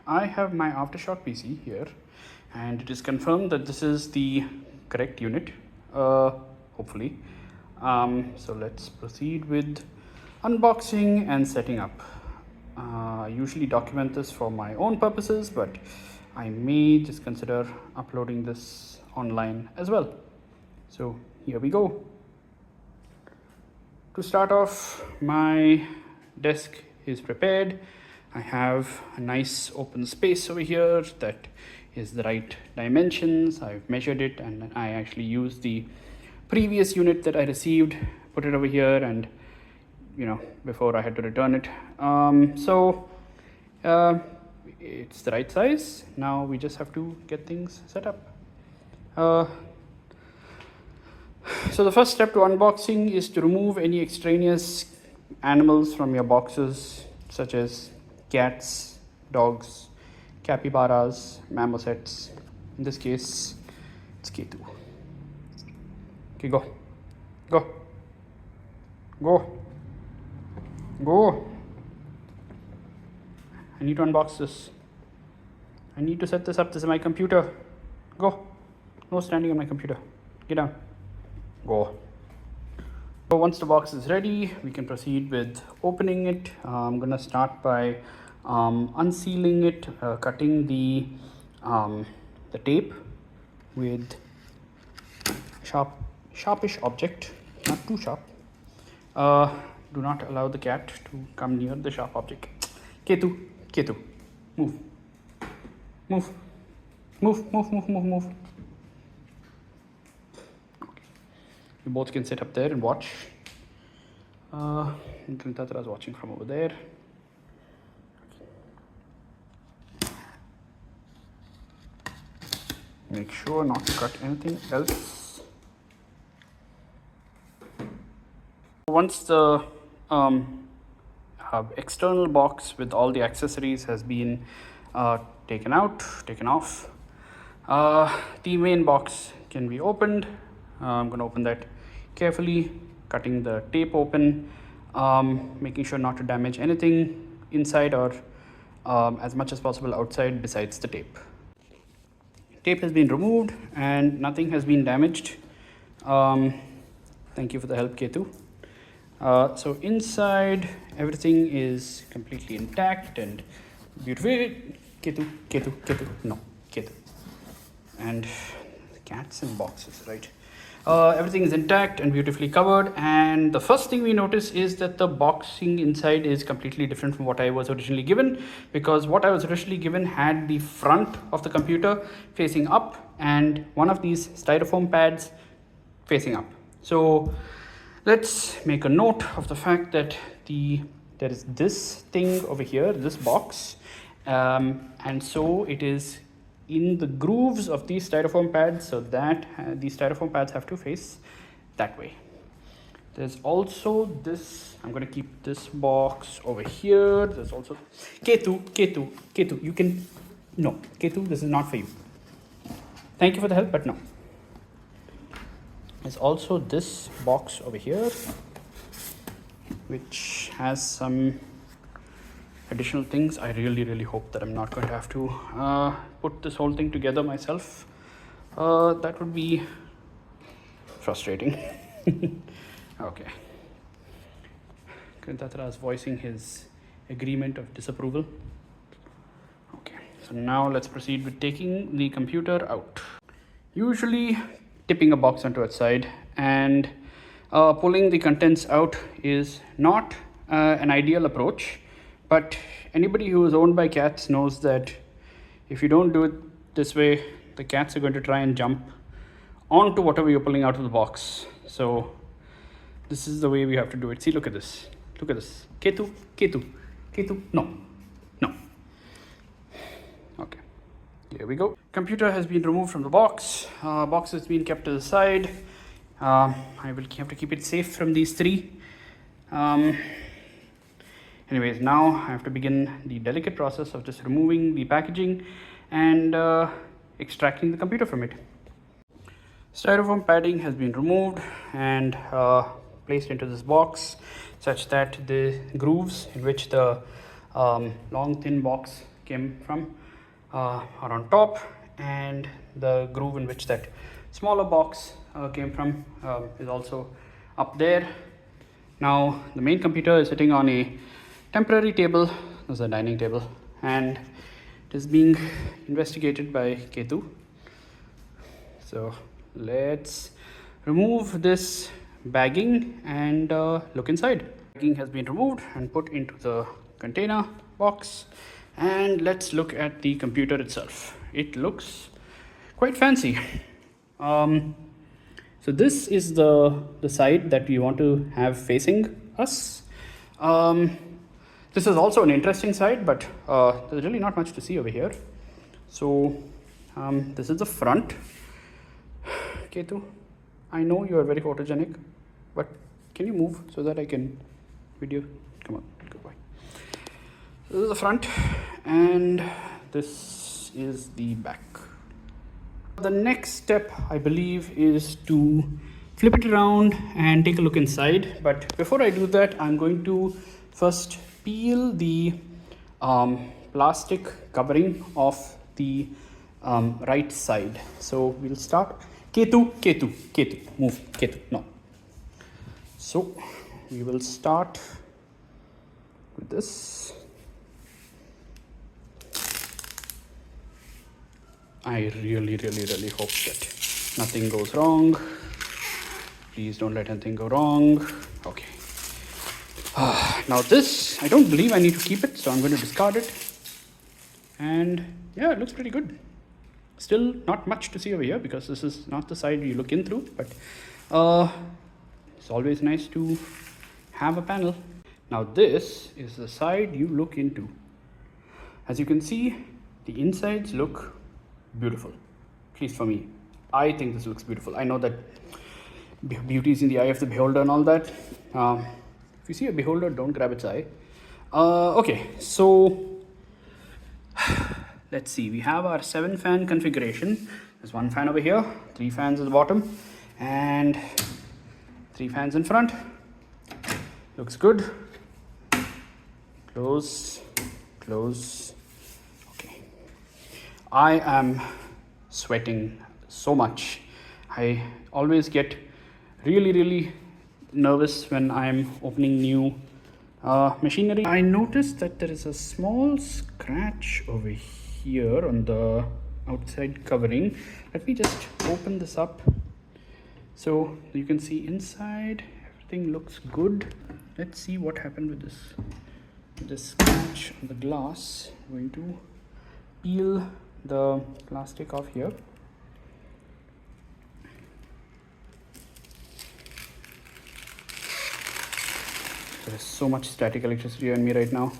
I have my Aftershock PC here, and it is confirmed that this is the correct unit, hopefully. So let's proceed with unboxing and setting up. I usually document this for my own purposes, but I may just consider uploading this online as well. So here we go. To start off, my desk is prepared. I have a nice open space over here that is the right dimensions. I've measured it, and I actually used the previous unit that I received, put it over here, and before I had to return it. It's the right size. Now we just have to get things set up. So the first step to unboxing is to remove any extraneous animals from your boxes, such as cats, dogs, capybaras, marmosets. In this case, it's K2. Okay, go. I need to unbox this. I need to set this up. This is my computer. Go. No standing on my computer. Get down. Go. So once the box is ready, we can proceed with opening it. I'm gonna start by unsealing it, cutting the tape with sharpish object, not too sharp. Do not allow the cat to come near the sharp object. Ketu, move. You both can sit up there and watch. Tatra is watching from over there. Make sure not to cut anything else. Once the external box with all the accessories has been taken off, the main box can be opened. I'm going to open that carefully, cutting the tape open, making sure not to damage anything inside or as much as possible outside besides the tape. Tape has been removed and nothing has been damaged. Thank you for the help, Ketu. So inside everything is completely intact and beautiful. Ketu. And cats in boxes, right? Everything is intact and beautifully covered, and the first thing we notice is that the boxing inside is completely different from what I was originally given, because what I was originally given had the front of the computer facing up and one of these styrofoam pads facing up. So let's make a note of the fact that there is this thing over here, this box, and so it is in the grooves of these styrofoam pads, so that these styrofoam pads have to face that way. There's also this, I'm going to keep this box over here. There's also Ketu, you can, no, Ketu, this is not for you. Thank you for the help, but no. There's also this box over here, which has some additional things. I really hope that I'm not going to have to put this whole thing together myself. That would be frustrating. Okay. Kritatra is voicing his agreement of disapproval. Okay, so now let's proceed with taking the computer out. Usually tipping a box onto its side and pulling the contents out is not an ideal approach. But anybody who is owned by cats knows that if you don't do it this way, the cats are going to try and jump onto whatever you're pulling out of the box. So this is the way we have to do it. See, look at this. Ketu, no. Okay, here we go. Computer has been removed from the box. Box has been kept to the side. I will have to keep it safe from these three. Anyways, now I have to begin the delicate process of just removing the packaging and extracting the computer from it. Styrofoam padding has been removed and placed into this box such that the grooves in which the long thin box came from are on top, and the groove in which that smaller box came from is also up there. Now the main computer is sitting on a temporary table. This is a dining table, and it is being investigated by Ketu. So let's remove this bagging and look inside. Bagging has been removed and put into the container box, and let's look at the computer itself. It looks quite fancy. So this is the side that we want to have facing us. This is also an interesting side, but there's really not much to see over here. So this is the front. Ketu, I know you are very photogenic, but can you move so that I can video? Come on, goodbye. So this is the front, and this is the back. The next step, I believe, is to flip it around and take a look inside. But before I do that, I'm going to first peel the plastic covering off the right side. So we'll start. Ketu, move, Ketu, no. So we will start with this. I really hope that nothing goes wrong. Please don't let anything go wrong. Okay. Now this, I don't believe I need to keep it, so I'm going to discard it. And yeah, it looks pretty good. Still not much to see over here because this is not the side you look in through, but it's always nice to have a panel. Now this is the side you look into. As you can see, the insides look beautiful, at least for me. I think this looks beautiful. I know that beauty is in the eye of the beholder and all that. If you see a beholder, don't grab its eye. Okay, so let's see. We have our 7-fan configuration. There's 1 fan over here, 3 fans at the bottom, and 3 fans in front. Looks good. Close. Okay. I am sweating so much. I always get really nervous when I'm opening new machinery. I noticed that there is a small scratch over here on the outside covering. Let me just open this up so you can see inside. Everything looks good. Let's see what happened with this scratch on the glass. I'm going to peel the plastic off here. There is so much static electricity on me right now.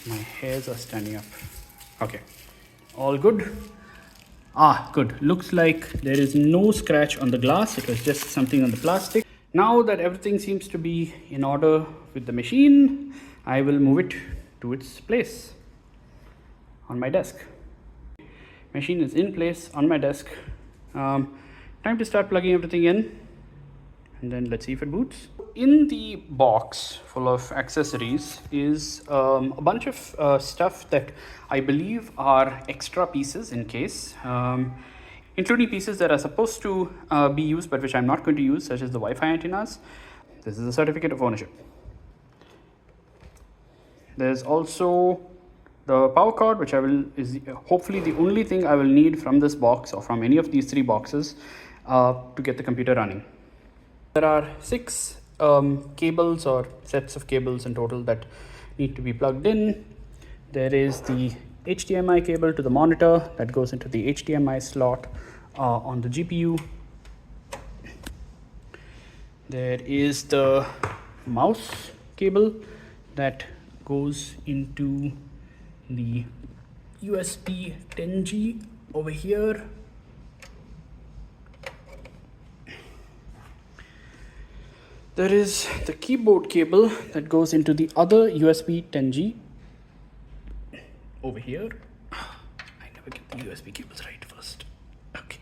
My hairs are standing up. Okay, all good. Good. Looks like there is no scratch on the glass. It was just something on the plastic. Now that everything seems to be in order with the machine, I will move it to its place on my desk. Machine is in place on my desk. Time to start plugging everything in, and then let's see if it boots. In the box full of accessories is a bunch of stuff that I believe are extra pieces in case, including pieces that are supposed to be used but which I'm not going to use, such as the Wi-Fi antennas. This is a certificate of ownership. There's also the power cord, which is hopefully the only thing I will need from this box or from any of these 3 boxes to get the computer running. There are 6 cables or sets of cables in total that need to be plugged in. There is the HDMI cable to the monitor that goes into the HDMI slot on the GPU. There is the mouse cable that goes into the USB 10G over here. There is the keyboard cable that goes into the other USB 10G over here. I never get the USB cables right first. Okay.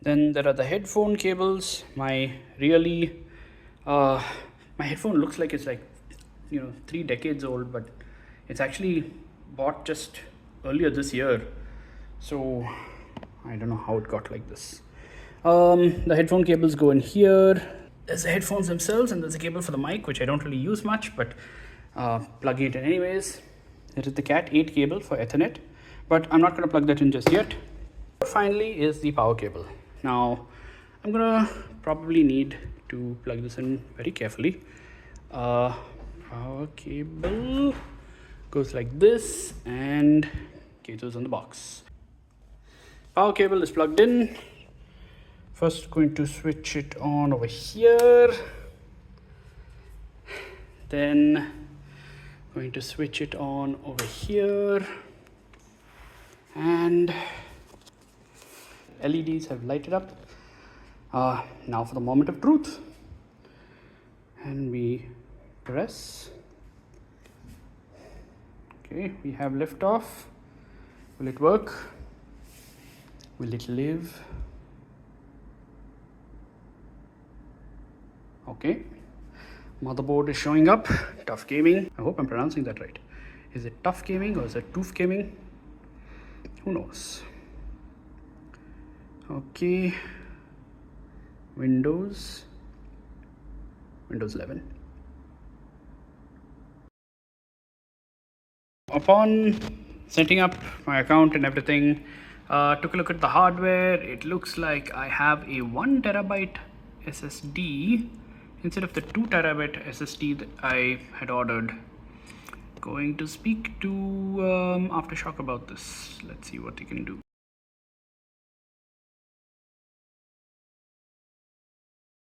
Then there are the headphone cables. My really, my headphone looks like it's like, 3 decades old, but it's actually bought just earlier this year. So I don't know how it got like this. The headphone cables go in here. There's the headphones themselves, and there's a cable for the mic, which I don't really use much, but plugging it in anyways. There is the Cat 8 cable for Ethernet, but I'm not going to plug that in just yet. Finally is the power cable. Now I'm gonna probably need to plug this in very carefully. Power cable goes like this and goes on the box. Power cable is plugged in. First going to switch it on over here, then going to switch it on over here, and LEDs have lighted up. Now for the moment of truth, and we press. Okay, we have liftoff. Will it work? Will it live? Okay, motherboard is showing up. Tough Gaming. I hope I'm pronouncing that right. Is it Tough Gaming or is it Tooth Gaming? Who knows? Okay, Windows 11. Upon setting up my account and everything, took a look at the hardware. It looks like I have a 1 terabyte SSD instead of the 2 terabyte SSD that I had ordered. Going to speak to Aftershock about this. Let's see what they can do.